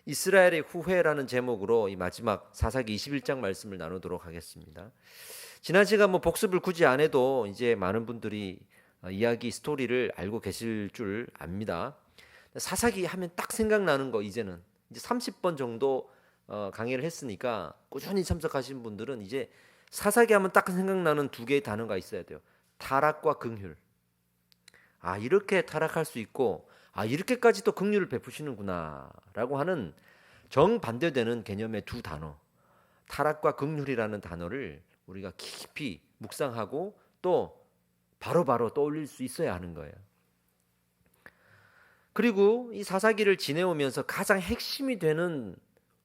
이스라엘의 후회라는 제목으로 이 마지막 사사기 21장 말씀을 나누도록 하겠습니다. 지난 시간 복습을 굳이 안 해도 이제 많은 분들이 이야기 스토리를 알고 계실 줄 압니다. 사사기 하면 딱 생각나는 거 이제는 이제 30번 정도 강의를 했으니까 꾸준히 참석하신 분들은 이제 사사기 하면 딱 생각나는 두 개의 단어가 있어야 돼요. 타락과 긍휼. 아, 이렇게 타락할 수 있고 이렇게까지 또 긍휼을 베푸시는구나 라고 하는 정반대되는 개념의 두 단어, 타락과 긍휼이라는 단어를 우리가 깊이 묵상하고 또 바로바로 떠올릴 수 있어야 하는 거예요. 그리고 이 사사기를 지내오면서 가장 핵심이 되는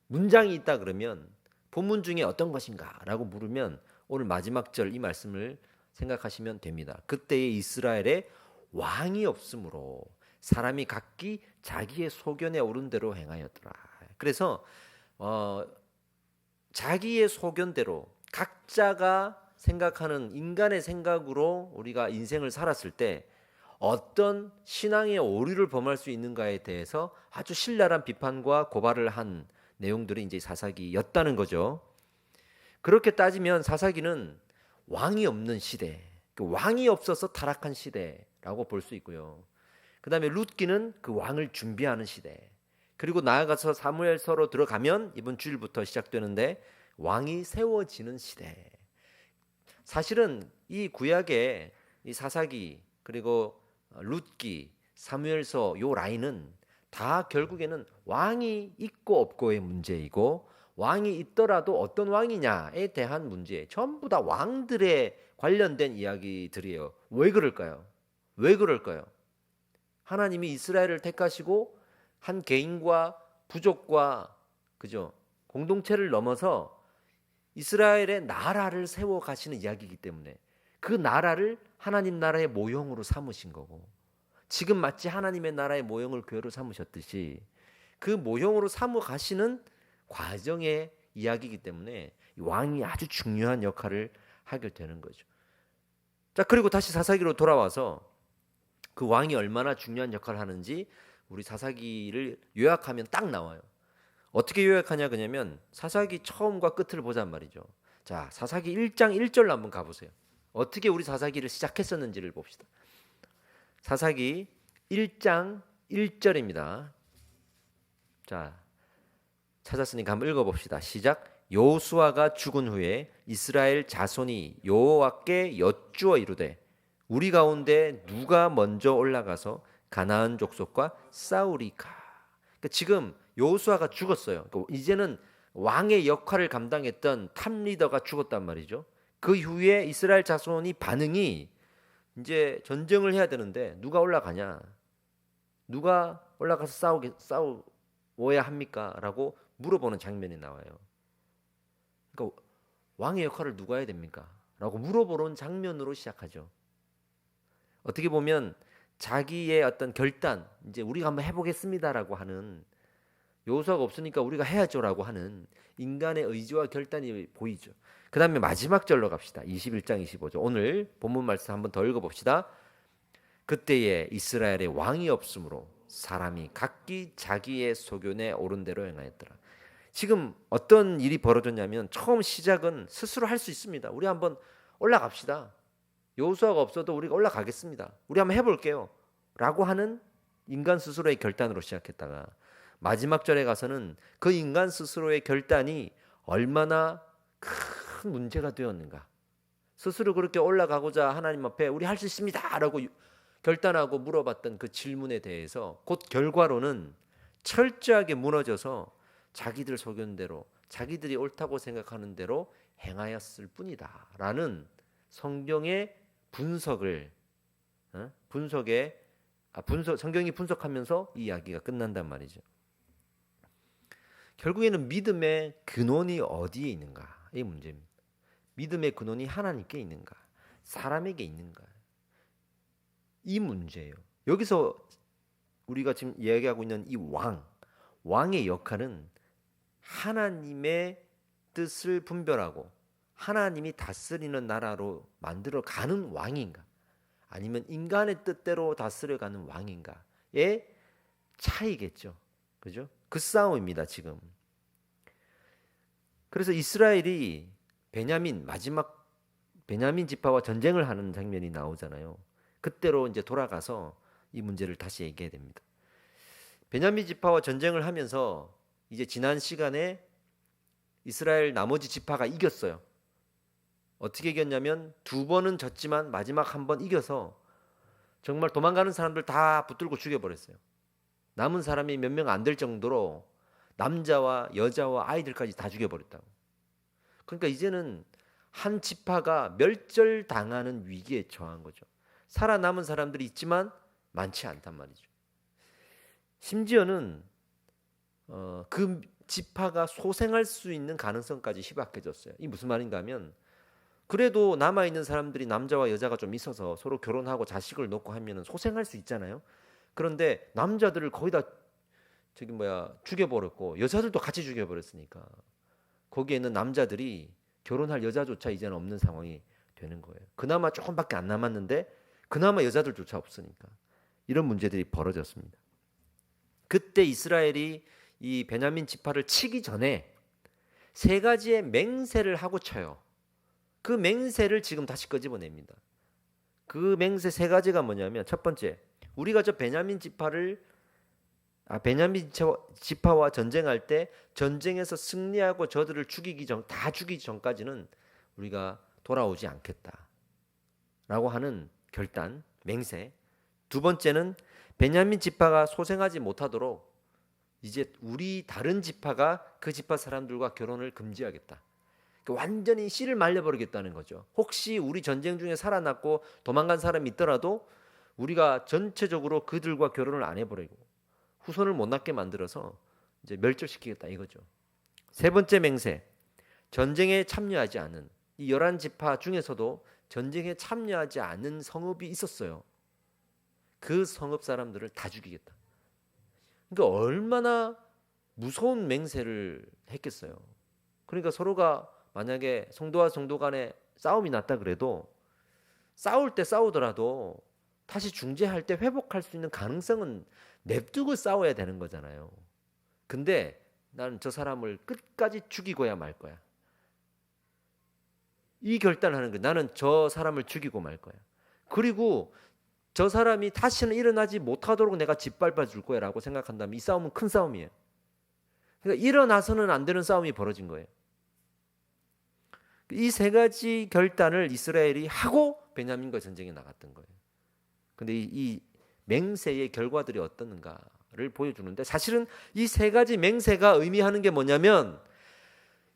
문장이 있다 그러면 본문 중에 어떤 것인가 라고 물으면 오늘 마지막 절 이 말씀을 생각하시면 됩니다. 그때의 이스라엘에 왕이 없으므로 사람이 각기 자기의 소견에 오른 대로 행하였더라. 그래서 자기의 소견대로 각자가 생각하는 인간의 생각으로 우리가 인생을 살았을 때 어떤 신앙의 오류를 범할 수 있는가에 대해서 아주 신랄한 비판과 고발을 한 내용들이 이제 사사기였다는 거죠. 그렇게 따지면 사사기는 왕이 없는 시대, 왕이 없어서 타락한 시대라고 볼 수 있고요. 그 다음에 룻기는 그 왕을 준비하는 시대, 그리고 나아가서 사무엘서로 들어가면 이번 주일부터 시작되는데 왕이 세워지는 시대. 사실은 이 구약의 이 사사기 그리고 룻기, 사무엘서 요 라인은 다 결국에는 왕이 있고 없고의 문제이고 왕이 있더라도 어떤 왕이냐에 대한 문제, 전부 다 왕들에 관련된 이야기들이에요. 왜 그럴까요? 왜 그럴까요? 하나님이 이스라엘을 택하시고 한 개인과 부족과 그죠? 공동체를 넘어서 이스라엘의 나라를 세워 가시는 이야기이기 때문에 그 나라를 하나님 나라의 모형으로 삼으신 거고, 지금 마치 하나님의 나라의 모형을 교회로 삼으셨듯이 그 모형으로 삼어 가시는 과정의 이야기이기 때문에 왕이 아주 중요한 역할을 하게 되는 거죠. 자, 그리고 다시 사사기로 돌아와서 그 왕이 얼마나 중요한 역할을 하는지 우리 사사기를 요약하면 딱 나와요. 어떻게 요약하냐 그러면 사사기 처음과 끝을 보잔 말이죠. 자, 사사기 1장 1절로 한번 가보세요. 어떻게 우리 사사기를 시작했었는지를 봅시다. 사사기 1장 1절입니다. 자, 찾았으니까 한번 읽어봅시다. 시작. 여호수아가 죽은 후에 이스라엘 자손이 여호와께 여쭈어 이르되 우리 가운데 누가 먼저 올라가서 가나안 족속과 싸우리까. 그러니까 지금 여호수아가 죽었어요. 그러니까 이제는 왕의 역할을 감당했던 탑 리더가 죽었단 말이죠. 그 후에 이스라엘 자손이 반응이 이제 전쟁을 해야 되는데 누가 올라가냐? 누가 올라가서 싸워야 합니까? 라고 물어보는 장면이 나와요. 그러니까 왕의 역할을 누가 해야 됩니까? 라고 물어보는 장면으로 시작하죠. 어떻게 보면 자기의 어떤 결단, 이제 우리가 한번 해보겠습니다라고 하는, 여호수아가 없으니까 우리가 해야죠라고 하는 인간의 의지와 결단이 보이죠. 그 다음에 마지막 절로 갑시다. 21장 25절. 오늘 본문 말씀 한번 더 읽어봅시다. 그때에 이스라엘에 왕이 없으므로 사람이 각기 자기의 소견에 오른 대로 행하였더라. 지금 어떤 일이 벌어졌냐면 처음 시작은 스스로 할 수 있습니다. 우리 한번 올라갑시다. 여호수아가 없어도 우리가 올라가겠습니다. 우리 한번 해볼게요 라고 하는 인간 스스로의 결단으로 시작했다가 마지막 절에 가서는 그 인간 스스로의 결단이 얼마나 큰 문제가 되었는가. 스스로 그렇게 올라가고자 하나님 앞에 우리 할 수 있습니다 라고 결단하고 물어봤던 그 질문에 대해서 곧 결과로는 철저하게 무너져서 자기들 소견대로, 자기들이 옳다고 생각하는 대로 행하였을 뿐이다 라는 성경의 분석을 성경이 분석하면서 이 이야기가 끝난단 말이죠. 결국에는 믿음의 근원이 어디에 있는가? 이 문제입니다. 믿음의 근원이 하나님께 있는가? 사람에게 있는가? 이 문제예요. 여기서 우리가 지금 이야기하고 있는 이 왕의 역할은 하나님의 뜻을 분별하고 하나님이 다스리는 나라로 만들어 가는 왕인가, 아니면 인간의 뜻대로 다스려 가는 왕인가의 차이겠죠. 그죠? 그 싸움입니다, 지금. 그래서 이스라엘이 마지막 베냐민 지파와 전쟁을 하는 장면이 나오잖아요. 그때로 이제 돌아가서 이 문제를 다시 얘기해야 됩니다. 베냐민 지파와 전쟁을 하면서 이제 지난 시간에 이스라엘 나머지 지파가 이겼어요. 어떻게 이겼냐면 2번은 졌지만 마지막 1번 이겨서 정말 도망가는 사람들 다 붙들고 죽여버렸어요. 남은 사람이 몇 명 안 될 정도로 남자와 여자와 아이들까지 다 죽여버렸다고. 그러니까 이제는 한 지파가 멸절당하는 위기에 처한 거죠. 살아남은 사람들이 있지만 많지 않단 말이죠. 심지어는 그 지파가 소생할 수 있는 가능성까지 희박해졌어요. 이 무슨 말인가 하면 그래도 남아있는 사람들이 남자와 여자가 좀 있어서 서로 결혼하고 자식을 놓고 하면 소생할 수 있잖아요. 그런데 남자들을 거의 다 죽여버렸고 여자들도 같이 죽여버렸으니까 거기에 있는 남자들이 결혼할 여자조차 이제는 없는 상황이 되는 거예요. 그나마 조금밖에 안 남았는데 그나마 여자들조차 없으니까 이런 문제들이 벌어졌습니다. 그때 이스라엘이 이 베냐민 지파를 치기 전에 3가지의 맹세를 하고 쳐요. 그 맹세를 지금 다시 끄집어냅니다. 그 맹세 3가지가 뭐냐면, 첫 번째, 우리가 저 베냐민 지파와 전쟁할 때 전쟁에서 승리하고 저들을 다 죽이기 전까지는 우리가 돌아오지 않겠다라고 하는 결단, 맹세. 2번째는 베냐민 지파가 소생하지 못하도록 이제 우리 다른 지파가 그 지파 사람들과 결혼을 금지하겠다. 완전히 씨를 말려버리겠다는 거죠. 혹시 우리 전쟁 중에 살아났고 도망간 사람이 있더라도 우리가 전체적으로 그들과 결혼을 안 해버리고 후손을 못 낳게 만들어서 이제 멸절시키겠다 이거죠. 3번째 맹세, 전쟁에 참여하지 않은 이 11지파 중에서도 전쟁에 참여하지 않은 성읍이 있었어요. 그 성읍 사람들을 다 죽이겠다. 그러니까 얼마나 무서운 맹세를 했겠어요. 그러니까 서로가 만약에 성도와 성도 간에 싸움이 났다 그래도 싸울 때 싸우더라도 다시 중재할 때 회복할 수 있는 가능성은 냅두고 싸워야 되는 거잖아요. 근데 나는 저 사람을 끝까지 죽이고야 말 거야. 이 결단하는 거야. 나는 저 사람을 죽이고 말 거야. 그리고 저 사람이 다시는 일어나지 못하도록 내가 짓밟아 줄 거야 라고 생각한다면 이 싸움은 큰 싸움이에요. 그러니까 일어나서는 안 되는 싸움이 벌어진 거예요. 이 3가지 결단을 이스라엘이 하고 베냐민과 전쟁에 나갔던 거예요. 근데 이 맹세의 결과들이 어떻는가를 보여주는데, 사실은 이 3가지 맹세가 의미하는 게 뭐냐면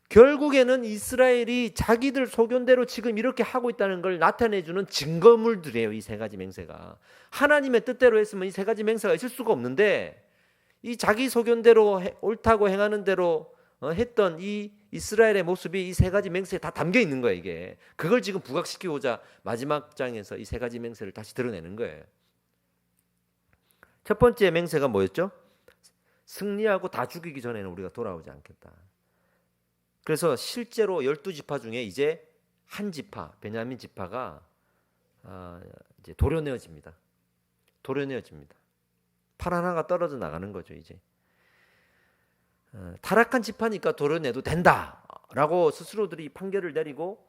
결국에는 이스라엘이 자기들 소견대로 지금 이렇게 하고 있다는 걸 나타내주는 증거물들이에요. 이 3가지 맹세가 하나님의 뜻대로 했으면 이 3가지 맹세가 있을 수가 없는데, 이 자기 소견대로 옳다고 행하는 대로 했던 이 이스라엘의 모습이 이 3가지 맹세에 다 담겨 있는 거예요. 이게 그걸 지금 부각시키고자 마지막 장에서 이 3가지 맹세를 다시 드러내는 거예요. 첫 번째 맹세가 뭐였죠? 승리하고 다 죽이기 전에는 우리가 돌아오지 않겠다. 그래서 실제로 12지파 중에 이제 한 지파, 베냐민 지파가 이제 도려내어집니다. 팔 하나가 떨어져 나가는 거죠. 이제 타락한 지파니까 도려내도 된다라고 스스로들이 판결을 내리고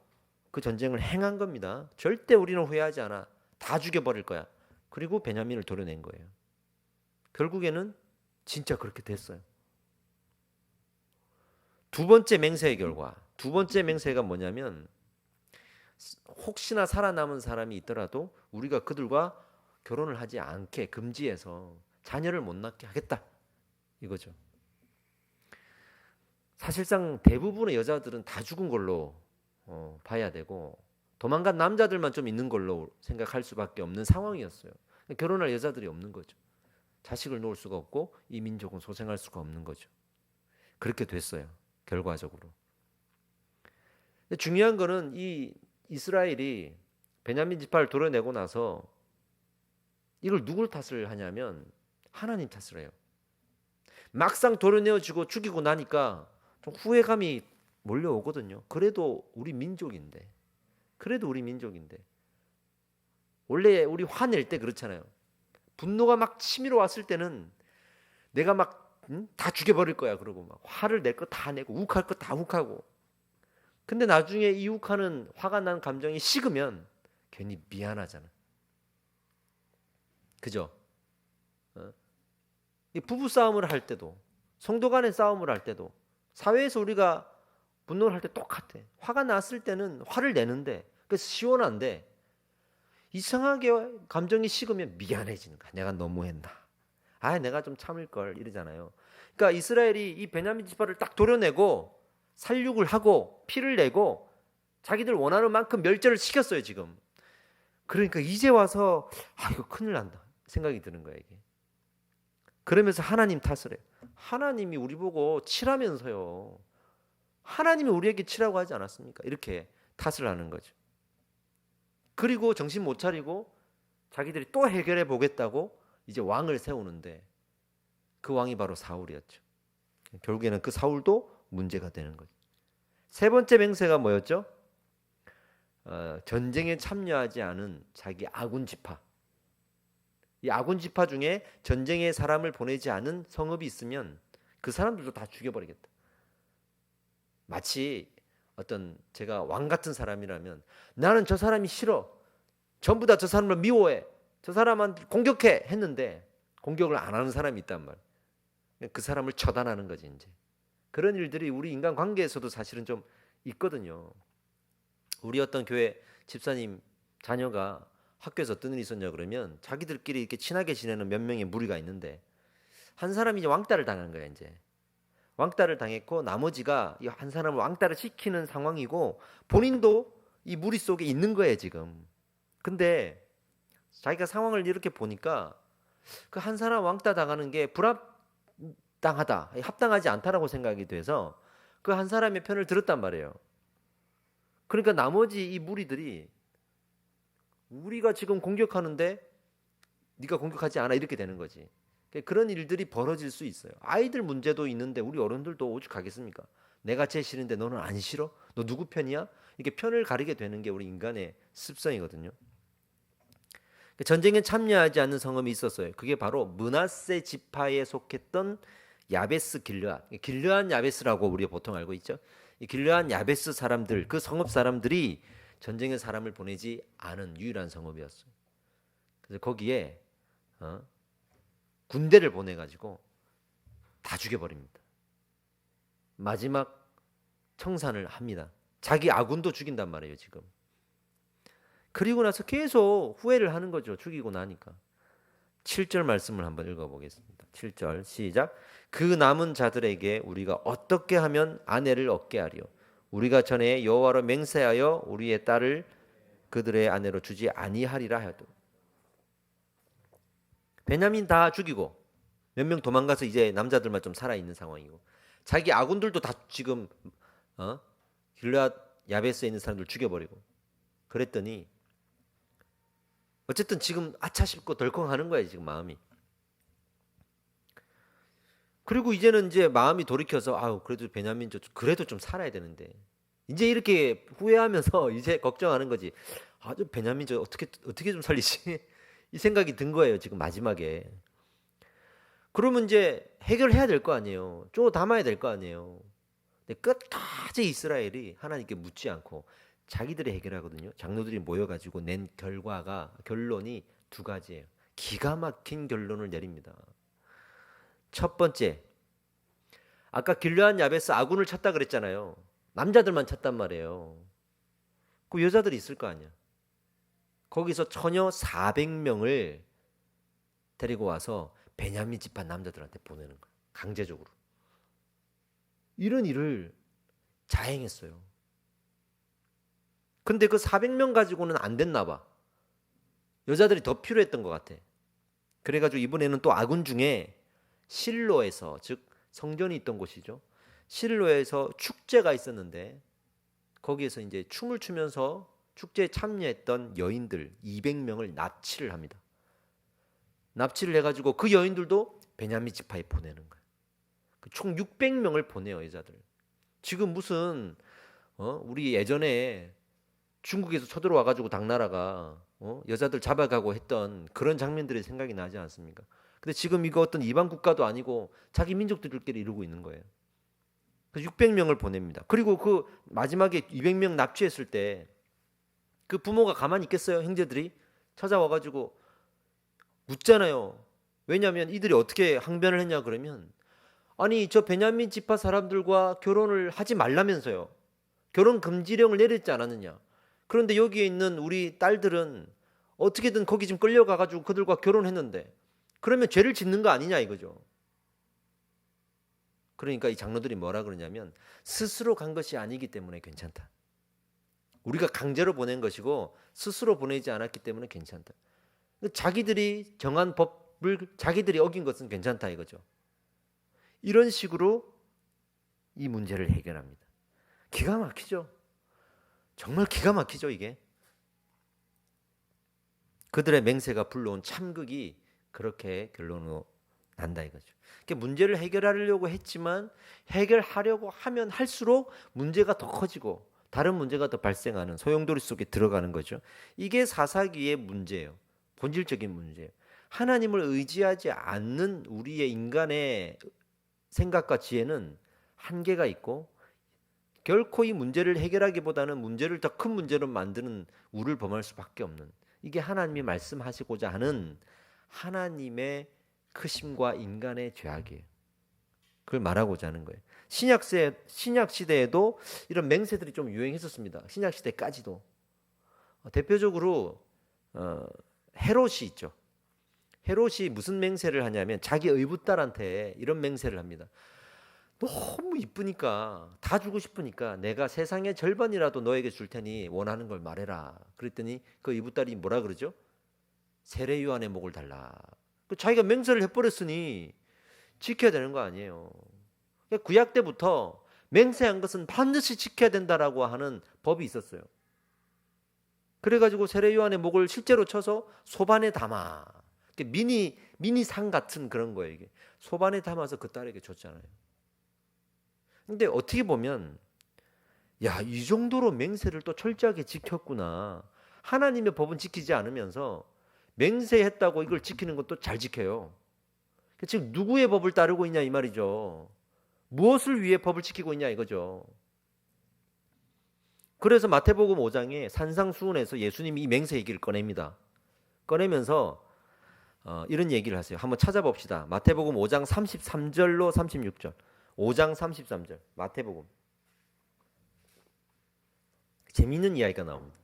그 전쟁을 행한 겁니다. 절대 우리는 후회하지 않아. 다 죽여버릴 거야. 그리고 베냐민을 도려낸 거예요. 결국에는 진짜 그렇게 됐어요. 2번째 맹세의 결과, 2번째 맹세가 뭐냐면 혹시나 살아남은 사람이 있더라도 우리가 그들과 결혼을 하지 않게 금지해서 자녀를 못 낳게 하겠다 이거죠. 사실상 대부분의 여자들은 다 죽은 걸로 봐야 되고 도망간 남자들만 좀 있는 걸로 생각할 수밖에 없는 상황이었어요. 결혼할 여자들이 없는 거죠. 자식을 놓을 수가 없고 이 민족은 소생할 수가 없는 거죠. 그렇게 됐어요. 결과적으로. 근데 중요한 거는 이 이스라엘이 베냐민 지파를 도려내고 나서 이걸 누굴 탓을 하냐면 하나님 탓을 해요. 막상 도려내어지고 죽이고 나니까 좀 후회감이 몰려오거든요. 그래도 우리 민족인데 원래 우리 화낼 때 그렇잖아요. 분노가 막 치밀어 왔을 때는 내가 막 다 죽여버릴 거야. 그러고 막 화를 낼 거 다 내고 욱할 거 다 욱하고. 근데 나중에 이 욱하는 화가 난 감정이 식으면 괜히 미안하잖아. 그죠? 이 부부 싸움을 할 때도, 성도 간의 싸움을 할 때도, 사회에서 우리가 분노를 할 때 똑같아. 화가 났을 때는 화를 내는데, 그래서 시원한데, 이상하게 감정이 식으면 미안해지는 거야. 내가 너무했나. 내가 좀 참을 걸 이러잖아요. 그러니까 이스라엘이 이 베냐민 지파를 딱 도려내고 살육을 하고 피를 내고 자기들 원하는 만큼 멸절을 시켰어요, 지금. 그러니까 이제 와서 이거 큰일 난다 생각이 드는 거야, 이게. 그러면서 하나님 탓을 해. 하나님이 우리 보고 치라면서요. 하나님이 우리에게 치라고 하지 않았습니까? 이렇게 탓을 하는 거죠. 그리고 정신 못 차리고 자기들이 또 해결해 보겠다고 이제 왕을 세우는데 그 왕이 바로 사울이었죠. 결국에는 그 사울도 문제가 되는 거죠. 세 번째 맹세가 뭐였죠? 전쟁에 참여하지 않은 자기 아군 지파. 이 아군 지파 중에 전쟁에 사람을 보내지 않은 성읍이 있으면 그 사람들도 다 죽여버리겠다. 마치 어떤 제가 왕 같은 사람이라면 나는 저 사람이 싫어. 전부 다 저 사람을 미워해. 저 사람한테 공격해 했는데 공격을 안 하는 사람이 있단 말이에요. 그 사람을 처단하는 거지 이제. 그런 일들이 우리 인간 관계에서도 사실은 좀 있거든요. 우리 어떤 교회 집사님 자녀가 학교에서 어떤 일이 있었냐 그러면 자기들끼리 이렇게 친하게 지내는 몇 명의 무리가 있는데 한 사람이 이제 왕따를 당한 거야 이제. 왕따를 당했고 나머지가 이 한 사람을 왕따를 시키는 상황이고 본인도 이 무리 속에 있는 거예요 지금. 근데 자기가 상황을 이렇게 보니까 그 한 사람 왕따 당하는 게 불합당하다, 합당하지 않다라고 생각이 돼서 그 한 사람의 편을 들었단 말이에요. 그러니까 나머지 이 무리들이 우리가 지금 공격하는데 네가 공격하지 않아 이렇게 되는 거지. 그런 일들이 벌어질 수 있어요. 아이들 문제도 있는데 우리 어른들도 오죽하겠습니까? 내가 제일 싫은데 너는 안 싫어? 너 누구 편이야? 이렇게 편을 가리게 되는 게 우리 인간의 습성이거든요. 전쟁에 참여하지 않는 성읍이 있었어요. 그게 바로 므낫세 지파에 속했던 야베스 길르앗 야베스라고 우리가 보통 알고 있죠. 이 길르앗 야베스 사람들, 그 성읍 사람들이 전쟁에 사람을 보내지 않은 유일한 성읍이었어요. 그래서 거기에 군대를 보내가지고 다 죽여버립니다. 마지막 청산을 합니다. 자기 아군도 죽인단 말이에요 지금. 그리고 나서 계속 후회를 하는 거죠. 죽이고 나니까. 7절 말씀을 한번 읽어보겠습니다. 7절 시작. 그 남은 자들에게 우리가 어떻게 하면 아내를 얻게 하리요? 우리가 전에 여호와로 맹세하여 우리의 딸을 그들의 아내로 주지 아니하리라 하여도. 베냐민 다 죽이고 몇 명 도망가서 이제 남자들만 좀 살아있는 상황이고 자기 아군들도 다 지금 길르앗 야베스에 있는 사람들 죽여버리고 그랬더니 어쨌든 지금 아차 싶고 덜컹하는 거야 지금 마음이. 그리고 이제는 이제 마음이 돌이켜서 그래도 베냐민 그래도 좀 살아야 되는데 이제 이렇게 후회하면서 이제 걱정하는 거지. 저 베냐민 어떻게 좀 살리지? 이 생각이 든 거예요 지금 마지막에. 그러면 이제 해결해야 될 거 아니에요. 담아야 될 거 아니에요. 근데 끝까지 이스라엘이 하나님께 묻지 않고 자기들이 해결하거든요. 장로들이 모여가지고 낸 결론이 두 가지예요. 기가 막힌 결론을 내립니다. 첫 번째, 아까 길르앗 야베스 아군을 찾다 그랬잖아요. 남자들만 찾단 말이에요. 그 여자들이 있을 거 아니야. 거기서 처녀 400명을 데리고 와서 베냐민 지파 남자들한테 보내는 거야. 강제적으로. 이런 일을 자행했어요. 근데 그 400명 가지고는 안 됐나 봐. 여자들이 더 필요했던 것 같아. 그래가지고 이번에는 또 아군 중에 실로에서, 즉 성전이 있던 곳이죠. 실로에서 축제가 있었는데 거기에서 이제 춤을 추면서 축제에 참여했던 여인들 200명을 납치를 합니다. 납치를 해가지고 그 여인들도 베냐민 지파에 보내는 거예요. 총 600명을 보내요 여자들. 지금 무슨 우리 예전에 중국에서 쳐들어와가지고 당나라가 여자들 잡아가고 했던 그런 장면들이 생각이 나지 않습니까? 근데 지금 이거 어떤 이방 국가도 아니고 자기 민족들끼리 이루고 있는 거예요. 그래서 600명을 보냅니다. 그리고 그 마지막에 200명 납치했을 때 그 부모가 가만히 있겠어요? 형제들이 찾아와가지고 묻잖아요. 왜냐하면 이들이 어떻게 항변을 했냐 그러면, 아니 저 베냐민 지파 사람들과 결혼을 하지 말라면서요. 결혼 금지령을 내렸지 않았느냐. 그런데 여기에 있는 우리 딸들은 어떻게든 거기 좀 끌려가가지고 그들과 결혼했는데 그러면 죄를 짓는 거 아니냐 이거죠. 그러니까 이 장로들이 뭐라 그러냐면, 스스로 간 것이 아니기 때문에 괜찮다. 우리가 강제로 보낸 것이고 스스로 보내지 않았기 때문에 괜찮다. 자기들이 정한 법을 자기들이 어긴 것은 괜찮다 이거죠. 이런 식으로 이 문제를 해결합니다. 기가 막히죠. 정말 기가 막히죠 이게. 그들의 맹세가 불러온 참극이 그렇게 결론으로 난다 이거죠. 문제를 해결하려고 했지만 해결하려고 하면 할수록 문제가 더 커지고 다른 문제가 더 발생하는 소용돌이 속에 들어가는 거죠. 이게 사사기의 문제예요. 본질적인 문제예요. 하나님을 의지하지 않는 우리의 인간의 생각과 지혜는 한계가 있고 결코 이 문제를 해결하기보다는 문제를 더 큰 문제로 만드는 우를 범할 수밖에 없는, 이게 하나님이 말씀하시고자 하는 하나님의 크심과 인간의 죄악이에요. 그걸 말하고자 하는 거예요. 신약 시대에도 이런 맹세들이 좀 유행했었습니다. 신약 시대까지도. 대표적으로 헤롯이 있죠. 헤롯이 무슨 맹세를 하냐면 자기 의붓딸한테 이런 맹세를 합니다. 너무 이쁘니까, 다 주고 싶으니까 내가 세상의 절반이라도 너에게 줄 테니 원하는 걸 말해라. 그랬더니 그 의붓딸이 뭐라 그러죠? 세례 요한의 목을 달라. 자기가 맹세를 해버렸으니 지켜야 되는 거 아니에요. 구약 때부터 맹세한 것은 반드시 지켜야 된다라고 하는 법이 있었어요. 그래가지고 세례 요한의 목을 실제로 쳐서 소반에 담아, 미니 상 같은 그런 거예요. 이게 소반에 담아서 그 딸에게 줬잖아요. 근데 어떻게 보면 야, 이 정도로 맹세를 또 철저하게 지켰구나. 하나님의 법은 지키지 않으면서 맹세했다고 이걸 지키는 것도 잘 지켜요. 지금 누구의 법을 따르고 있냐 이 말이죠. 무엇을 위해 법을 지키고 있냐 이거죠. 그래서 마태복음 5장에 산상수훈에서 예수님이 이 맹세 얘기를 꺼냅니다. 꺼내면서 이런 얘기를 하세요. 한번 찾아봅시다. 마태복음 5장 33절로 36절. 5장 33절 마태복음. 재미있는 이야기가 나옵니다.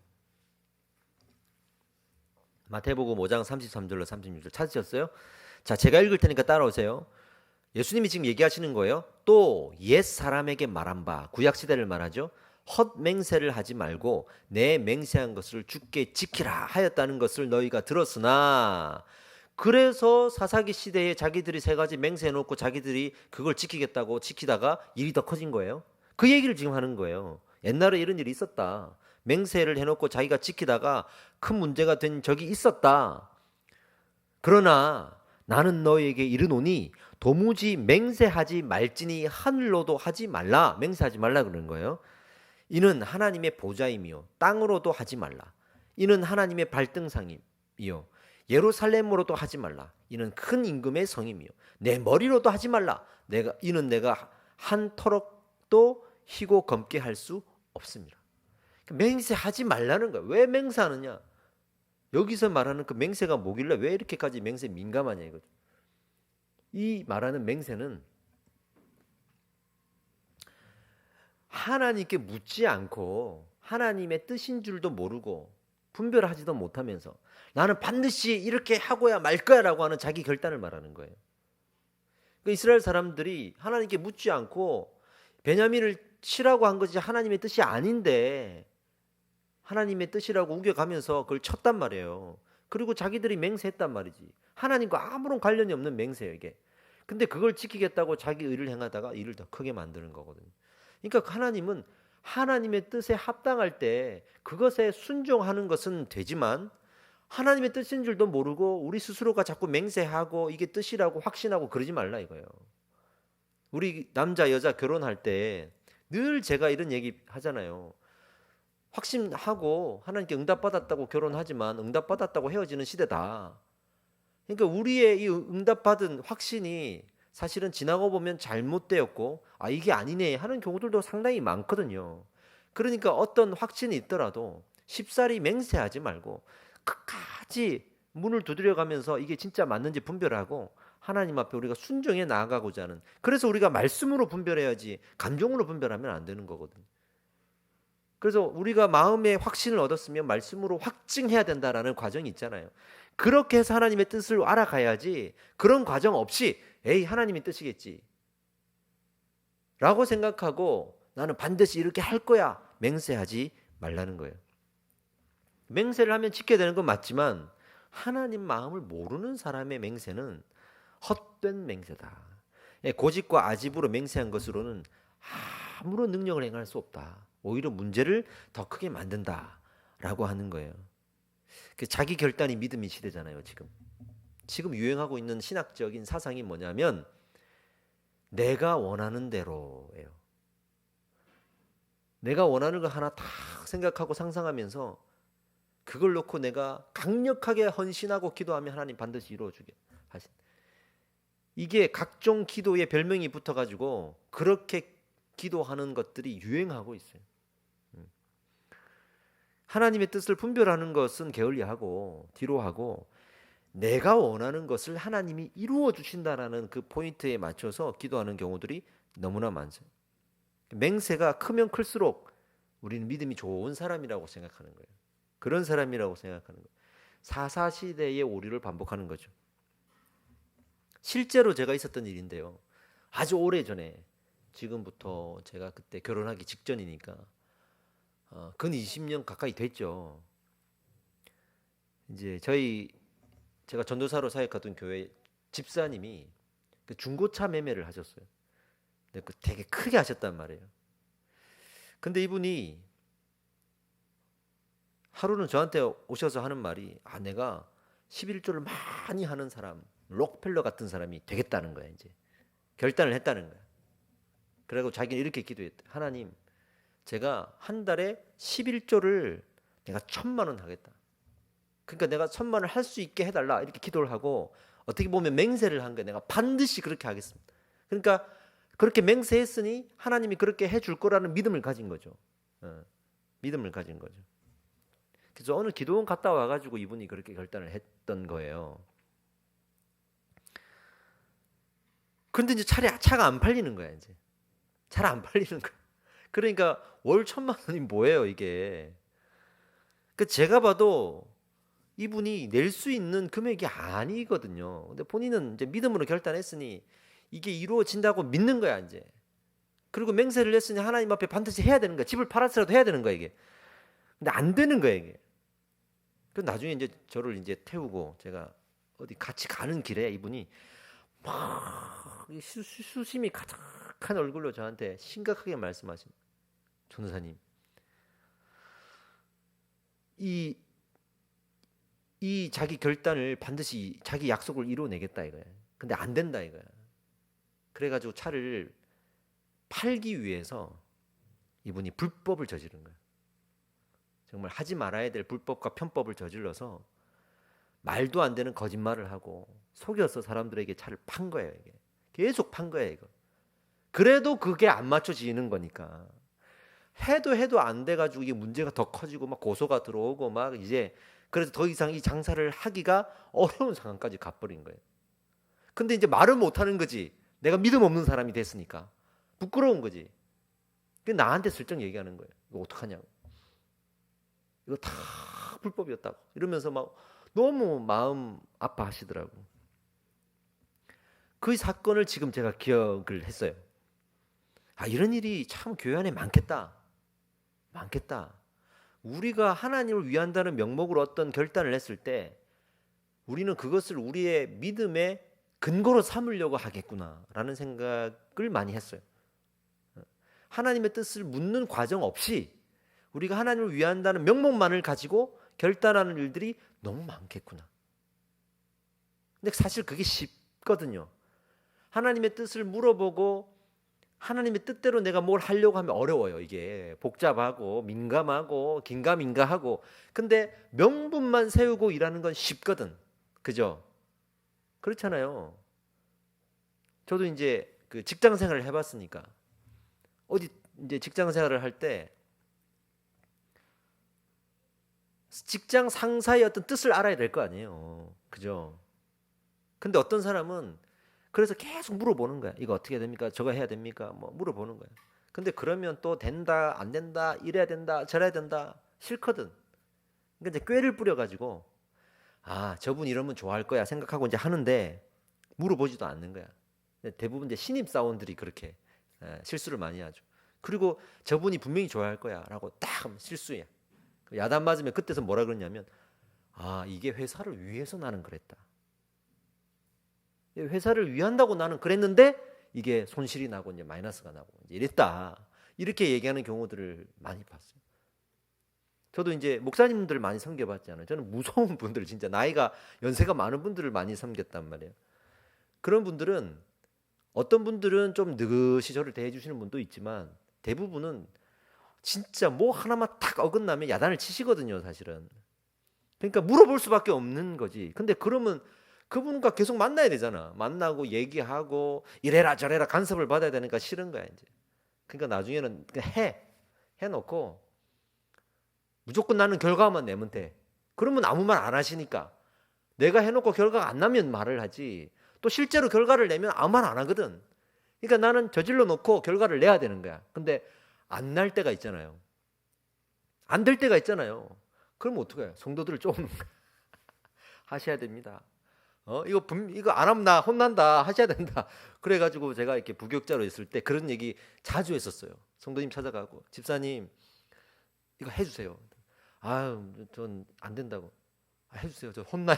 마태복음 5장 33절로 36절 찾으셨어요? 자, 제가 읽을 테니까 따라오세요. 예수님이 지금 얘기하시는 거예요. 또 옛 사람에게 말한 바, 구약 시대를 말하죠. 헛 맹세를 하지 말고 내 맹세한 것을 주께 지키라 하였다는 것을 너희가 들었으나, 그래서 사사기 시대에 자기들이 세 가지 맹세해놓고 자기들이 그걸 지키겠다고 지키다가 일이 더 커진 거예요. 그 얘기를 지금 하는 거예요. 옛날에 이런 일이 있었다. 맹세를 해놓고 자기가 지키다가 큰 문제가 된 적이 있었다. 그러나 나는 너희에게 이르노니 도무지 맹세하지 말지니 하늘로도 하지 말라. 맹세하지 말라 그러는 거예요. 이는 하나님의 보좌이며 땅으로도 하지 말라. 이는 하나님의 발등상이며 예루살렘으로도 하지 말라. 이는 큰 임금의 성이며 내 머리로도 하지 말라. 이는 내가 한 터럭도 희고 검게 할 수 없습니다. 맹세하지 말라는 거야. 왜 맹세하느냐? 여기서 말하는 그 맹세가 뭐길래 왜 이렇게까지 맹세 민감하냐 이거죠. 이 말하는 맹세는 하나님께 묻지 않고 하나님의 뜻인 줄도 모르고 분별하지도 못하면서 나는 반드시 이렇게 하고야 말 거야 라고 하는 자기 결단을 말하는 거예요. 그러니까 이스라엘 사람들이 하나님께 묻지 않고 베냐민을 치라고 한 것이 하나님의 뜻이 아닌데 하나님의 뜻이라고 우겨가면서 그걸 쳤단 말이에요. 그리고 자기들이 맹세했단 말이지. 하나님과 아무런 관련이 없는 맹세예요 이게. 근데 그걸 지키겠다고 자기 의를 행하다가 일을 더 크게 만드는 거거든요. 그러니까 하나님은 하나님의 뜻에 합당할 때 그것에 순종하는 것은 되지만 하나님의 뜻인 줄도 모르고 우리 스스로가 자꾸 맹세하고 이게 뜻이라고 확신하고 그러지 말라 이거예요. 우리 남자 여자 결혼할 때 늘 제가 이런 얘기 하잖아요. 확신하고 하나님께 응답받았다고 결혼하지만 응답받았다고 헤어지는 시대다. 그러니까 우리의 이 응답받은 확신이 사실은 지나고 보면 잘못되었고 이게 아니네 하는 경우들도 상당히 많거든요. 그러니까 어떤 확신이 있더라도 쉽사리 맹세하지 말고 끝까지 문을 두드려가면서 이게 진짜 맞는지 분별하고 하나님 앞에 우리가 순종해 나아가고자 하는, 그래서 우리가 말씀으로 분별해야지 감정으로 분별하면 안 되는 거거든요. 그래서 우리가 마음의 확신을 얻었으면 말씀으로 확증해야 된다라는 과정이 있잖아요. 그렇게 해서 하나님의 뜻을 알아가야지, 그런 과정 없이 에이 하나님의 뜻이겠지 라고 생각하고 나는 반드시 이렇게 할 거야 맹세하지 말라는 거예요. 맹세를 하면 지켜야 되는 건 맞지만 하나님 마음을 모르는 사람의 맹세는 헛된 맹세다. 고집과 아집으로 맹세한 것으로는 아무런 능력을 행할 수 없다. 오히려 문제를 더 크게 만든다라고 하는 거예요. 자기 결단이 믿음의 시대잖아요. 지금 유행하고 있는 신학적인 사상이 뭐냐면 내가 원하는 대로예요. 내가 원하는 거 하나 딱 생각하고 상상하면서 그걸 놓고 내가 강력하게 헌신하고 기도하면 하나님 반드시 이루어주게 하신. 이게 각종 기도에 별명이 붙어가지고 그렇게 기도하는 것들이 유행하고 있어요. 하나님의 뜻을 분별하는 것은 게을리하고 뒤로 하고 내가 원하는 것을 하나님이 이루어 주신다라는 그 포인트에 맞춰서 기도하는 경우들이 너무나 많죠. 맹세가 크면 클수록 우리는 믿음이 좋은 사람이라고 생각하는 거예요. 그런 사람이라고 생각하는 거예요. 사사시대의 오류를 반복하는 거죠. 실제로 제가 있었던 일인데요. 아주 오래전에, 지금부터 제가 그때 결혼하기 직전이니까 근 20년 가까이 됐죠. 이제 제가 전도사로 사역하던 교회 집사님이 그 중고차 매매를 하셨어요. 근데 그 되게 크게 하셨단 말이에요. 근데 이분이 하루는 저한테 오셔서 하는 말이 내가 11조를 많이 하는 사람, 록펠러 같은 사람이 되겠다는 거야. 이제 결단을 했다는 거야. 그리고 자기는 이렇게 기도했대. 하나님, 제가 한 달에 11조를 내가 1,000만 원 하겠다. 그러니까 내가 1,000만 원을 할 수 있게 해달라 이렇게 기도를 하고, 어떻게 보면 맹세를 한 거예요. 내가 반드시 그렇게 하겠습니다. 그러니까 그렇게 맹세했으니 하나님이 그렇게 해줄 거라는 믿음을 가진 거죠. 믿음을 가진 거죠. 그래서 오늘 기도원 갔다 와가지고 이분이 그렇게 결단을 했던 거예요. 그런데 이제 차가 안 팔리는 거야. 이제 잘 안 팔리는 거야. 그러니까 월 1,000만 원이 뭐예요 이게. 그 제가 봐도 이분이 낼 수 있는 금액이 아니거든요. 근데 본인은 이제 믿음으로 결단했으니 이게 이루어진다고 믿는 거야 이제. 그리고 맹세를 했으니 하나님 앞에 반드시 해야 되는 거야. 집을 팔아서라도 해야 되는 거야 이게. 근데 안 되는 거야 이게. 그 나중에 이제 저를 이제 태우고 제가 어디 같이 가는 길에 이분이 막 수심이 가득한 얼굴로 저한테 심각하게 말씀하십니다. 전도사님, 이 자기 결단을 반드시 자기 약속을 이뤄내겠다 이거야. 근데 안 된다 이거야. 그래가지고 차를 팔기 위해서 이분이 불법을 저지른 거야. 정말 하지 말아야 될 불법과 편법을 저질러서 말도 안 되는 거짓말을 하고 속여서 사람들에게 차를 판 거예요. 이게 계속 판 거예요 이거. 그래도 그게 안 맞춰지는 거니까. 해도 안 돼가지고 이게 문제가 더 커지고 막 고소가 들어오고 막 이제 그래서 더 이상 이 장사를 하기가 어려운 상황까지 가버린 거예요. 근데 이제 말을 못 하는 거지. 내가 믿음 없는 사람이 됐으니까 부끄러운 거지. 나한테 슬쩍 얘기하는 거예요. 이거 어떡하냐고. 이거 다 불법이었다고 이러면서 막 너무 마음 아파하시더라고. 그 사건을 지금 제가 기억을 했어요. 이런 일이 참 교회 안에 많겠다. 우리가 하나님을 위한다는 명목으로 어떤 결단을 했을 때 우리는 그것을 우리의 믿음의 근거로 삼으려고 하겠구나라는 생각을 많이 했어요. 하나님의 뜻을 묻는 과정 없이 우리가 하나님을 위한다는 명목만을 가지고 결단하는 일들이 너무 많겠구나. 근데 사실 그게 쉽거든요. 하나님의 뜻을 물어보고 하나님의 뜻대로 내가 뭘 하려고 하면 어려워요. 이게 복잡하고 민감하고 긴가민가하고. 근데 명분만 세우고 일하는 건 쉽거든. 그죠? 그렇잖아요. 저도 이제 그 직장 생활을 해봤으니까 어디 이제 직장 생활을 할 때 직장 상사의 어떤 뜻을 알아야 될 거 아니에요. 그죠? 근데 어떤 사람은 그래서 계속 물어보는 거야. 이거 어떻게 됩니까? 저거 해야 됩니까? 뭐 물어보는 거야. 근데 그러면 또 된다, 안 된다, 이래야 된다, 저래야 된다. 싫거든. 그러니까 이제 꾀를 뿌려가지고 아, 저분 이러면 좋아할 거야 생각하고 이제 하는데 물어보지도 않는 거야. 대부분 이제 신입 사원들이 그렇게 실수를 많이 하죠. 그리고 저분이 분명히 좋아할 거야라고 딱 하면 실수야. 야단 맞으면 그때서 뭐라 그러냐면 아, 이게 회사를 위해서 나는 그랬다. 회사를 위한다고 나는 그랬는데 이게 손실이 나고 이제 마이너스가 나고 이제 이랬다. 이렇게 얘기하는 경우들을 많이 봤어요. 저도 이제 목사님들 많이 섬겨봤잖아요. 저는 무서운 분들 진짜 나이가 연세가 많은 분들을 많이 섬겼단 말이에요. 그런 분들은 어떤 분들은 좀 느긋이 저를 대해 주시는 분도 있지만 대부분은 진짜 뭐 하나만 탁 어긋나면 야단을 치시거든요, 사실은. 그러니까 물어볼 수밖에 없는 거지. 근데 그러면 그분과 계속 만나야 되잖아. 만나고 얘기하고 이래라 저래라 간섭을 받아야 되니까 싫은 거야, 이제. 그러니까 나중에는 그냥 해놓고 무조건 나는 결과만 내면 돼. 그러면 아무 말 안 하시니까 내가 해놓고 결과가 안 나면 말을 하지. 또 실제로 결과를 내면 아무 말 안 하거든. 그러니까 나는 저질러 놓고 결과를 내야 되는 거야. 근데 안 날 때가 있잖아요. 안 될 때가 있잖아요. 그럼 어떡해요? 성도들을 좀 하셔야 됩니다. 이거 안 하면 나 혼난다. 하셔야 된다. 그래가지고 제가 이렇게 부교육자로 있을 때 그런 얘기 자주 했었어요. 성도님 찾아가고 집사님 이거 해주세요. 아유, 전 안 된다고. 해주세요. 저 혼나요.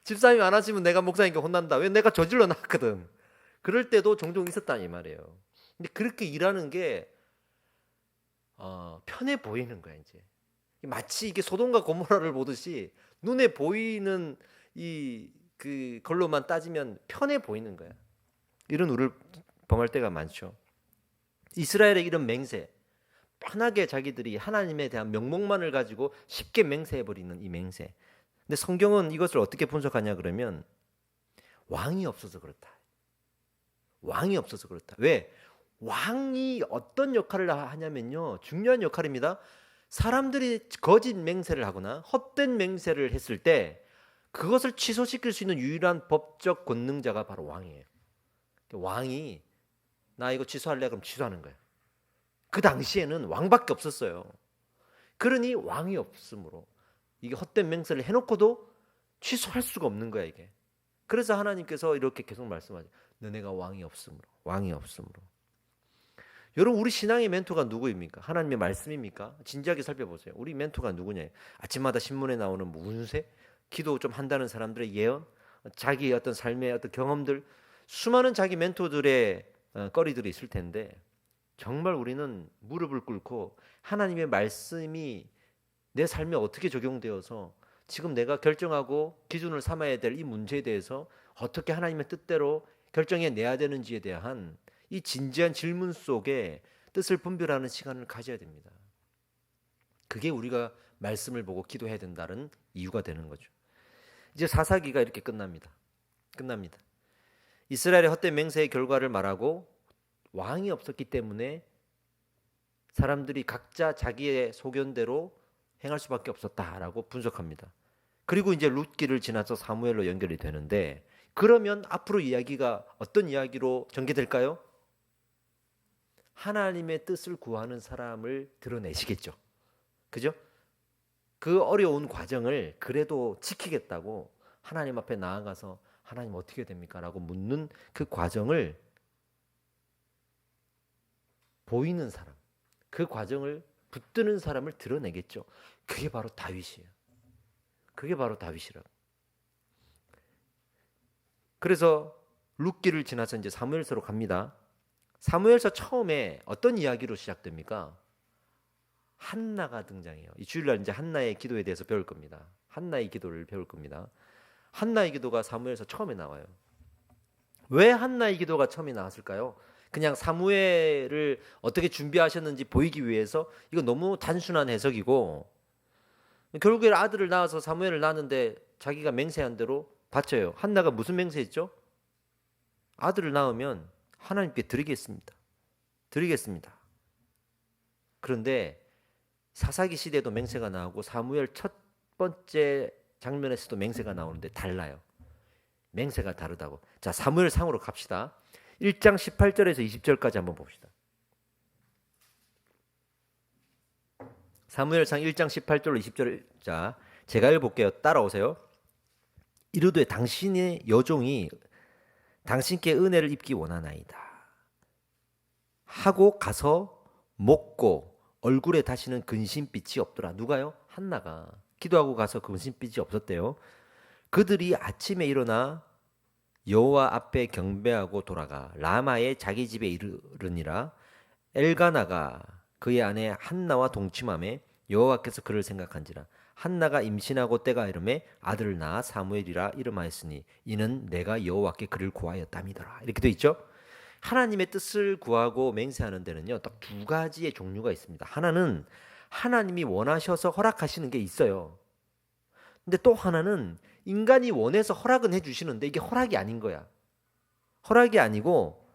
집사님 안 하시면 내가 목사님께 혼난다. 왜 내가 저질러 놨거든. 그럴 때도 종종 있었다 이 말이에요. 근데 그렇게 일하는 게 편해 보이는 거야 이제. 마치 이게 소돔과 고모라를 보듯이 눈에 보이는 그 걸로만 따지면 편해 보이는 거야. 이런 우를 범할 때가 많죠. 이스라엘의 이런 맹세, 편하게 자기들이 하나님에 대한 명목만을 가지고 쉽게 맹세해 버리는 이 맹세. 근데 성경은 이것을 어떻게 분석하냐 그러면 왕이 없어서 그렇다. 왕이 없어서 그렇다. 왜? 왕이 어떤 역할을 하냐면요. 중요한 역할입니다. 사람들이 거짓 맹세를 하거나 헛된 맹세를 했을 때 그것을 취소시킬 수 있는 유일한 법적 권능자가 바로 왕이에요. 왕이 나 이거 취소할래? 그럼 취소하는 거예요. 그 당시에는 왕밖에 없었어요. 그러니 왕이 없으므로 이게 헛된 맹세를 해놓고도 취소할 수가 없는 거야 이게. 그래서 하나님께서 이렇게 계속 말씀하죠. 너네가 왕이 없으므로. 왕이 없으므로. 여러분 우리 신앙의 멘토가 누구입니까? 하나님의 말씀입니까? 진지하게 살펴보세요. 우리 멘토가 누구냐? 아침마다 신문에 나오는 뭐 운세, 기도 좀 한다는 사람들의 예언, 자기의 어떤 삶의 어떤 경험들, 수많은 자기 멘토들의 거리들이 있을 텐데 정말 우리는 무릎을 꿇고 하나님의 말씀이 내 삶에 어떻게 적용되어서 지금 내가 결정하고 기준을 삼아야 될 이 문제에 대해서 어떻게 하나님의 뜻대로 결정해 내야 되는지에 대한 이 진지한 질문 속에 뜻을 분별하는 시간을 가져야 됩니다. 그게 우리가 말씀을 보고 기도해야 된다는 이유가 되는 거죠. 이제 사사기가 이렇게 끝납니다. 이스라엘의 헛된 맹세의 결과를 말하고 왕이 없었기 때문에 사람들이 각자 자기의 소견대로 행할 수밖에 없었다라고 분석합니다. 그리고 이제 룻기를 지나서 사무엘로 연결이 되는데 그러면 앞으로 이야기가 어떤 이야기로 전개될까요? 하나님의 뜻을 구하는 사람을 드러내시겠죠. 그죠? 그 어려운 과정을 그래도 지키겠다고 하나님 앞에 나아가서 하나님 어떻게 됩니까? 라고 묻는 그 과정을 보이는 사람, 그 과정을 붙드는 사람을 드러내겠죠. 그게 바로 다윗이에요. 그게 바로 다윗이라고. 그래서 룻기를 지나서 이제 사무엘서로 갑니다. 사무엘서 처음에 어떤 이야기로 시작됩니까? 한나가 등장해요. 이 주일날 이제 한나의 기도에 대해서 배울 겁니다. 한나의 기도를 배울 겁니다. 한나의 기도가 사무엘서 처음에 나와요. 왜 한나의 기도가 처음에 나왔을까요? 그냥 사무엘을 어떻게 준비하셨는지 보이기 위해서 이거 너무 단순한 해석이고 결국에 아들을 낳아서 사무엘을 낳았는데 자기가 맹세한 대로 봤죠? 한나가 무슨 맹세했죠? 아들을 낳으면 하나님께 드리겠습니다. 드리겠습니다. 그런데 사사기 시대도 맹세가 나오고 사무엘 첫 번째 장면에서도 맹세가 나오는데 달라요. 맹세가 다르다고. 자, 사무엘 상으로 갑시다. 1장 18절에서 20절까지 한번 봅시다. 사무엘상 1장 18절로 20절. 자, 제가 읽어볼게요. 따라오세요. 이르되 당신의 여종이 당신께 은혜를 입기 원하나이다 하고 가서 먹고 얼굴에 다시는 근심빛이 없더라. 누가요? 한나가 기도하고 가서 근심빛이 없었대요. 그들이 아침에 일어나 여호와 앞에 경배하고 돌아가 라마의 자기 집에 이르르니라. 엘가나가 그의 아내 한나와 동침함에 여호와께서 그를 생각한지라. 한나가 임신하고 때가 이르매 아들을 낳아 사무엘이라 이름하였으니 이는 내가 여호와께 그를 구하였담이더라. 이렇게 돼 있죠. 하나님의 뜻을 구하고 맹세하는 데는요, 딱 두 가지의 종류가 있습니다. 하나는 하나님이 원하셔서 허락하시는 게 있어요. 근데 또 하나는 인간이 원해서 허락은 해주시는데 이게 허락이 아닌 거야. 허락이 아니고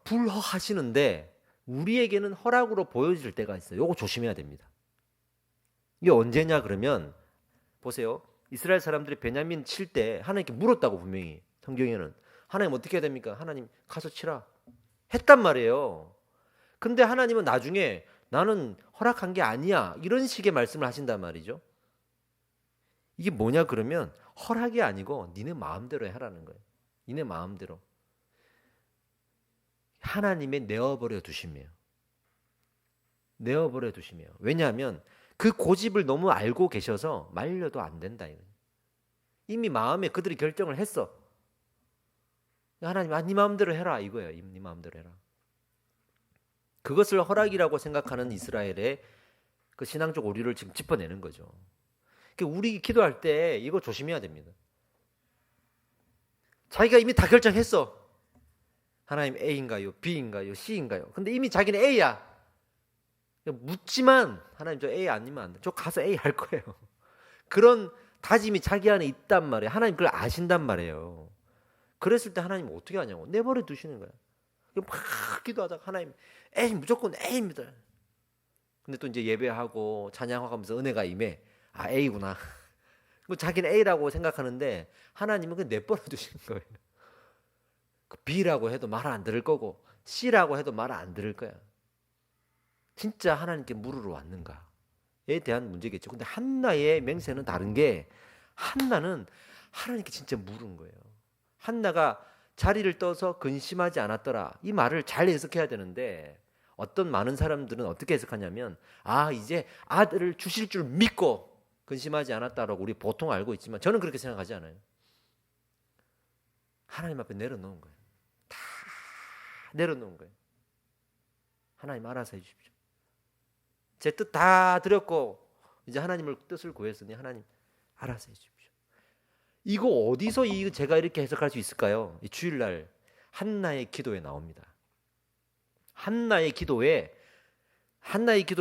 불허하시는데 우리에게는 허락으로 보여질 때가 있어요. 이거 조심해야 됩니다. 이게 언제냐 그러면 보세요. 이스라엘 사람들이 베냐민 칠 때 하나님께 물었다고 분명히 성경에는. 하나님 어떻게 해야 됩니까? 하나님 가서 치라 했단 말이에요. 근데 하나님은 나중에 나는 허락한 게 아니야 이런 식의 말씀을 하신단 말이죠. 이게 뭐냐 그러면 허락이 아니고 니네 마음대로 해라는 거예요. 니네 마음대로. 하나님의 내어버려 두심이에요. 내어버려 두심이에요. 왜냐하면 그 고집을 너무 알고 계셔서 말려도 안 된다. 이미 마음에 그들이 결정을 했어. 하나님, 네 마음대로 해라 이거예요. 네 마음대로 해라. 그것을 허락이라고 생각하는 이스라엘의 그 신앙적 오류를 지금 짚어내는 거죠. 우리 기도할 때 이거 조심해야 됩니다. 자기가 이미 다 결정했어. 하나님 A인가요? B인가요? C인가요? 근데 이미 자기는 A야. 묻지만 하나님 저 A 아니면 안 돼. 저 가서 A 할 거예요. 그런 다짐이 자기 안에 있단 말이에요. 하나님 그걸 아신단 말이에요. 그랬을 때 하나님 어떻게 하냐고 내버려 두시는 거야. 막 기도하다가 하나님 A 무조건 A입니다. 근데 또 이제 예배하고 찬양하면서 은혜가 임해. 아 A구나. 자기는 A라고 생각하는데 하나님은 그냥 내버려 두시는 거예요. B라고 해도 말 안 들을 거고 C라고 해도 말 안 들을 거야. 진짜 하나님께 물으러 왔는가에 대한 문제겠죠. 근데 한나의 맹세는 다른 게 한나는 하나님께 진짜 물은 거예요. 한나가 자리를 떠서 근심하지 않았더라. 이 말을 잘 해석해야 되는데 어떤 많은 사람들은 어떻게 해석하냐면 아 이제 아들을 주실 줄 믿고 근심하지 않았다라고 우리 보통 알고 있지만 저는 그렇게 생각하지 않아요. 하나님 앞에 내려놓은 거예요. 다 내려놓은 거예요. 하나님 알아서 해주십시오. 제 뜻 다 드렸고 이제 하나님을 뜻을 구했으니 하나님 알아서 해주십시오. 이거 어디서 제가 이렇게 해석할 수 있을까요? 이 주일날 한나의 기도에 나옵니다. 한나의 기도를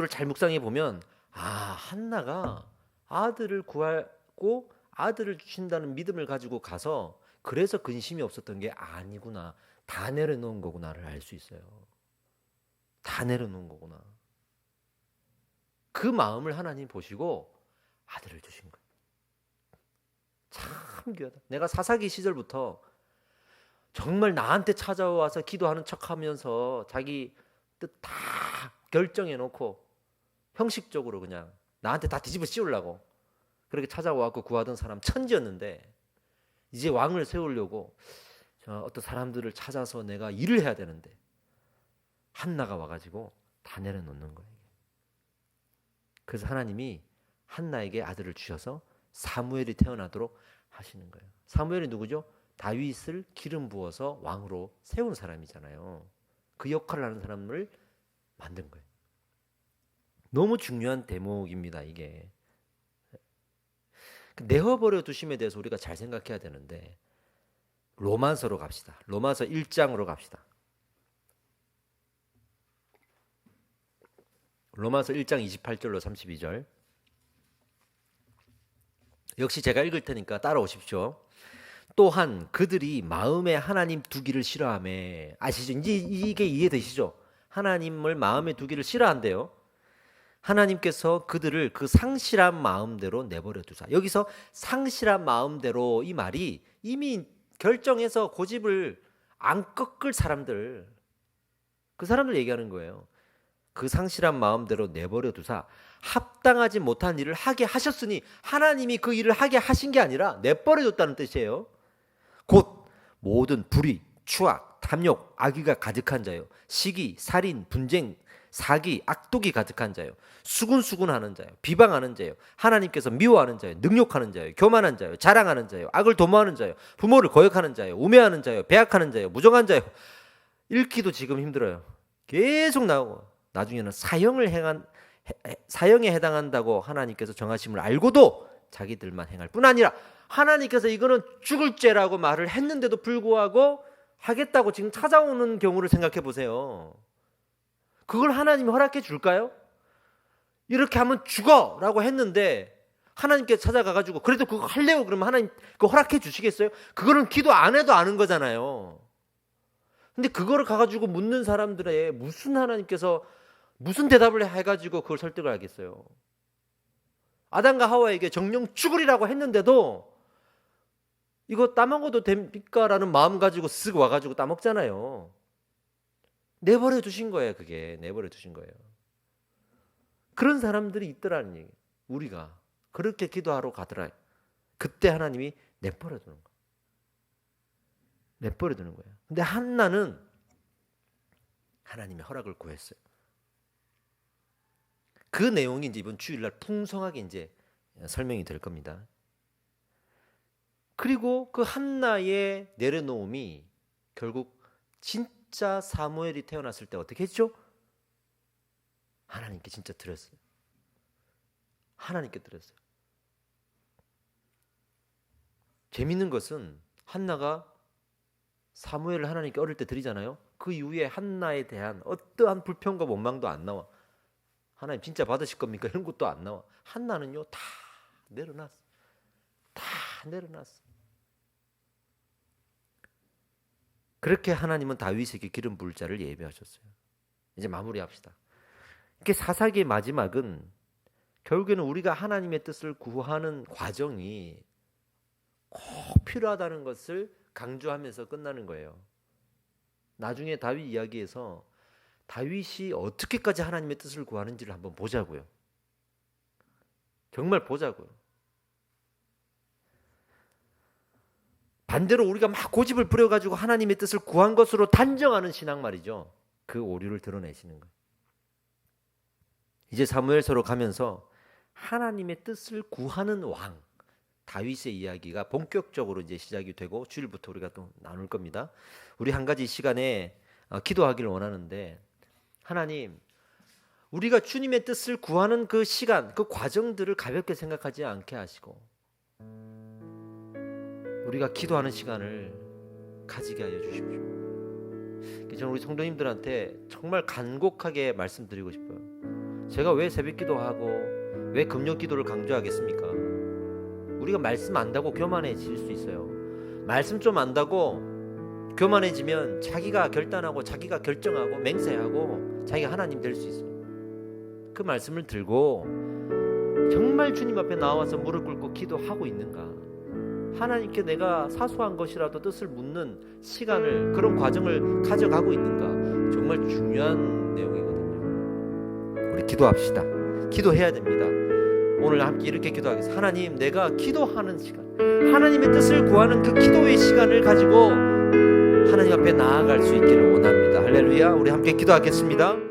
잘 묵상해 보면 한나가 아들을 구하고 아들을 주신다는 믿음을 가지고 가서 그래서 근심이 없었던 게 아니구나. 다 내려놓은 거구나를 알 수 있어요. 다 내려놓은 거구나. 그 마음을 하나님 보시고 아들을 주신 거예요. 참 귀하다. 내가 사사기 시절부터 정말 나한테 찾아와서 기도하는 척하면서 자기 뜻 다 결정해 놓고 형식적으로 그냥 나한테 다 뒤집어 씌우려고 그렇게 찾아와서 구하던 사람 천지였는데 이제 왕을 세우려고 어떤 사람들을 찾아서 내가 일을 해야 되는데 한나가 와가지고 다 내려놓는 거예요. 그래서 하나님이 한나에게 아들을 주셔서 사무엘이 태어나도록 하시는 거예요. 사무엘이 누구죠? 다윗을 기름 부어서 왕으로 세운 사람이잖아요. 그 역할을 하는 사람을 만든 거예요. 너무 중요한 대목입니다. 이게 내어버려 두심에 대해서 우리가 잘 생각해야 되는데 로마서로 갑시다. 로마서 1장으로 갑시다. 로마서 1장 28절로 32절 역시 제가 읽을 테니까 따라오십시오. 또한 그들이 마음에 하나님 두기를 싫어하매. 아시죠? 이제 이게 이해되시죠? 하나님을 마음에 두기를 싫어한대요. 하나님께서 그들을 그 상실한 마음대로 내버려 두사. 여기서 상실한 마음대로, 이 말이 이미 결정해서 고집을 안 꺾을 사람들, 그 사람들 얘기하는 거예요. 그 상실한 마음대로 내버려 두사 합당하지 못한 일을 하게 하셨으니, 하나님이 그 일을 하게 하신 게 아니라 내버려 뒀다는 뜻이에요. 곧 모든 불의, 추악, 탐욕, 악의가 가득한 자요, 시기, 살인, 분쟁, 사기, 악독이 가득한 자요, 수군수군하는 자요, 비방하는 자요, 하나님께서 미워하는 자요, 능욕하는 자요, 교만한 자요, 자랑하는 자요, 악을 도모하는 자요, 부모를 거역하는 자요, 우매하는 자요, 배악하는 자요, 무정한 자요. 읽기도 지금 힘들어요. 계속 나오고, 나중에는 사형에 해당한다고 하나님께서 정하심을 알고도 자기들만 행할 뿐 아니라, 하나님께서 이거는 죽을 죄라고 말을 했는데도 불구하고 하겠다고 지금 찾아오는 경우를 생각해 보세요. 그걸 하나님이 허락해 줄까요? 이렇게 하면 죽어 라고 했는데 하나님께 찾아가가지고 그래도 그거 하려고 그러면 하나님 그거 허락해 주시겠어요? 그거는 기도 안 해도 아는 거잖아요. 근데 그거를 가가지고 묻는 사람들의 무슨 하나님께서 무슨 대답을 해가지고 그걸 설득을 하겠어요? 아담과 하와에게 정령 죽으리라고 했는데도 이거 따먹어도 됩니까? 라는 마음 가지고 쓱 와가지고 따먹잖아요. 내버려 두신 거예요. 그게 내버려 두신 거예요. 그런 사람들이 있더라는 얘기예요. 우리가 그렇게 기도하러 가더라. 그때 하나님이 내버려 두는 거예요. 내버려 두는 거예요. 근데 한나는 하나님의 허락을 구했어요. 그 내용이 이제 이번 주일날 풍성하게 이제 설명이 될 겁니다. 그리고 그 한나의 내려놓음이 결국 진짜 사무엘이 태어났을 때 어떻게 했죠? 하나님께 진짜 드렸어요. 하나님께 드렸어요. 재밌는 것은 한나가 사무엘을 하나님께 어릴 때 드리잖아요. 그 이후에 한나에 대한 어떠한 불평과 원망도 안 나와. 하나님 진짜 받으실 겁니까? 이런 것도 안 나와. 한나는요 다 내려놨어. 다 내려놨어. 그렇게 하나님은 다윗에게 기름 부을 자를 예비하셨어요. 이제 마무리합시다. 이렇게 사사기의 마지막은 결국에는 우리가 하나님의 뜻을 구하는 과정이 꼭 필요하다는 것을 강조하면서 끝나는 거예요. 나중에 다윗 이야기에서 다윗이 어떻게까지 하나님의 뜻을 구하는지를 한번 보자고요. 정말 보자고요. 반대로 우리가 막 고집을 부려가지고 하나님의 뜻을 구한 것으로 단정하는 신앙 말이죠. 그 오류를 드러내시는 거예요. 이제 사무엘서로 가면서 하나님의 뜻을 구하는 왕 다윗의 이야기가 본격적으로 이제 시작이 되고 주일부터 우리가 또 나눌 겁니다. 우리 한 가지 시간에 기도하기를 원하는데, 하나님, 우리가 주님의 뜻을 구하는 그 시간, 그 과정들을 가볍게 생각하지 않게 하시고 우리가 기도하는 시간을 가지게 하여 주십시오. 저는 우리 성도님들한테 정말 간곡하게 말씀드리고 싶어요. 제가 왜 새벽 기도하고 왜 금요 기도를 강조하겠습니까? 우리가 말씀 안다고 교만해질 수 있어요. 말씀 좀 안다고 교만해지면 자기가 결단하고 자기가 결정하고 맹세하고 자기가 하나님 될 수 있어요. 그 말씀을 들고 정말 주님 앞에 나와서 무릎 꿇고 기도하고 있는가? 하나님께 내가 사소한 것이라도 뜻을 묻는 시간을, 그런 과정을 가져가고 있는가? 정말 중요한 내용이거든요. 우리 기도합시다. 기도해야 됩니다. 오늘 함께 이렇게 기도하겠습니다. 하나님, 내가 기도하는 시간, 하나님의 뜻을 구하는 그 기도의 시간을 가지고 하나님 앞에 나아갈 수 있기를 원합니다. 할렐루야. 우리 함께 기도하겠습니다.